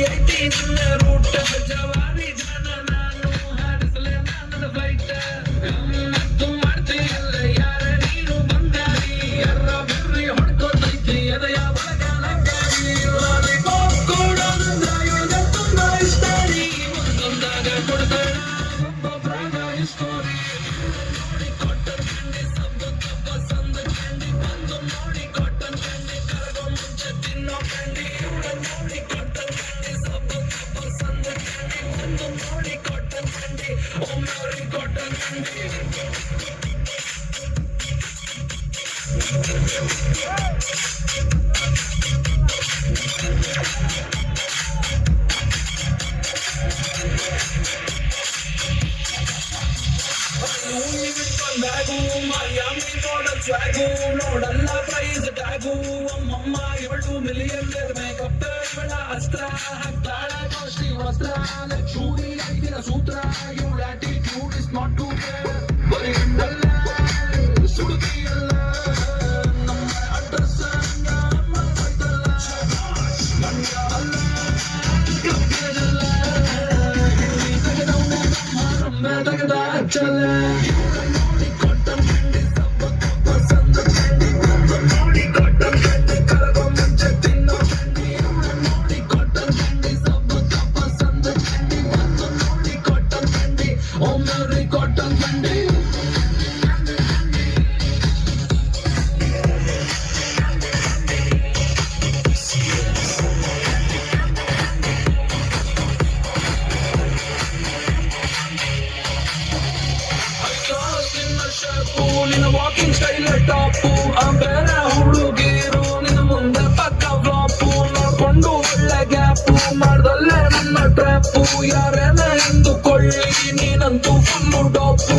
ಐತಿ ನನ್ನ ರೂಟ ಜವಾರಿ ಜನ ನಾನು ಹಾರಿಸಲೇ ನನ್ನ ಫ್ಲೈಟ್ ಮತ್ತು ಮಾಡ್ತೀಯಲ್ಲ ಯಾರ ನೀನು ಬಂಗಾರಿ ಎರ್ರ ಬಿರ್ರಿ ಹೊಡ್ಕೊತೈತಿ ಎದೆಯ ಒಳಗಾಲ ಗಾಡಿ ಲಾಲಿಪಾಪ್ ಕೊಡೋದಂದ್ರ ಇವತ್ತು ಇಷ್ಟ ರೀ ಒಂದೊಂದಾಗ ಕೊಡ್ತಾಳ ಒಬ್ಬೊಬ್ರಾಗ ಸ್ಟೋರಿ ನೋಡಿ ಕಾಟನ್ ಕ್ಯಾಂಡಿ ಸಬ್ಬು ಪಸಂದ ಕ್ಯಾಂಡಿ ಬಂದು ನೋಡಿ ಕಾಟನ್ ಕ್ಯಾಂಡಿ ಕರಗೋ ಮುಂಚೆ ತಿನ್ನೋ ಕ್ಯಾಂಡಿ ನೋಡಿ ಕಾಟನ್ ಕ್ಯಾಂಡಿ ಸಬ್ಬು ಪಸಂದ ಕ್ಯಾಂಡಿ ಬಂದು ನೋಡಿ ಕಾಟನ್ ಕ್ಯಾಂಡಿ ಒಮ್ಮೆ ಕಾಟನ್ ಕ್ಯಾಂಡಿ Miami ನೋಡ ಸ್ವಾಗು ನೋಡಲ್ಲ ಪ್ರೈಸ್ ಟ್ಯಾಗು ಅಮ್ಮಮ್ಮ 7 ಮಿಲಿಯನ್ ಮೇಕಪ್ ಇವಳ ಅಸ್ತ್ರ ಹಾಕ್ತಾಳ ಕಾಸ್ಟ್ಲಿ ವಸ್ತ್ರ ಚೂರಿ ಐತಿನ ಸೂತ್ರ ಇವಳ attitude is not to care ಬರೀ ಗಂಡಲ್ಲ ಸುಡುತ್ತಿಯಲ್ಲ ನಮ್ಮ ಅಡ್ರೆಸ್ ನಮ್ಮ ಗೊತ್ತಲ್ಲ ಗಂಡ ಅಲ್ಲ ಕಪ್ಪಿರಲ್ಲ ಇಲ್ಲಿ ತೆಗೆದವನು ನಮ್ಮ ತೆಗೆದ ಹಚ್ಚಲ್ಲ Cotton candy. ನಿನ್ನ ವಾಕಿಂಗ್ ಸ್ಟೈಲ್ ಟಾಪು ಬೇರೆ ಹುಡುಗಿರು ನಿನ್ನ ಮುಂದೆ ಪಕ್ಕ ಫ್ಲಾಪು ನೋಡ್ಕೊಂಡು ಒಳ್ಳೆ ಗ್ಯಾಪು ಮಾಡ್ದಲ್ಲೇ ನನ್ನ ಟ್ರ್ಯಾಪು ಯಾರೇನ ಎಂದುಕೊಳ್ಳಿ ನೀನಂತೂ ಫುಲ್ಲು ಡಾಪು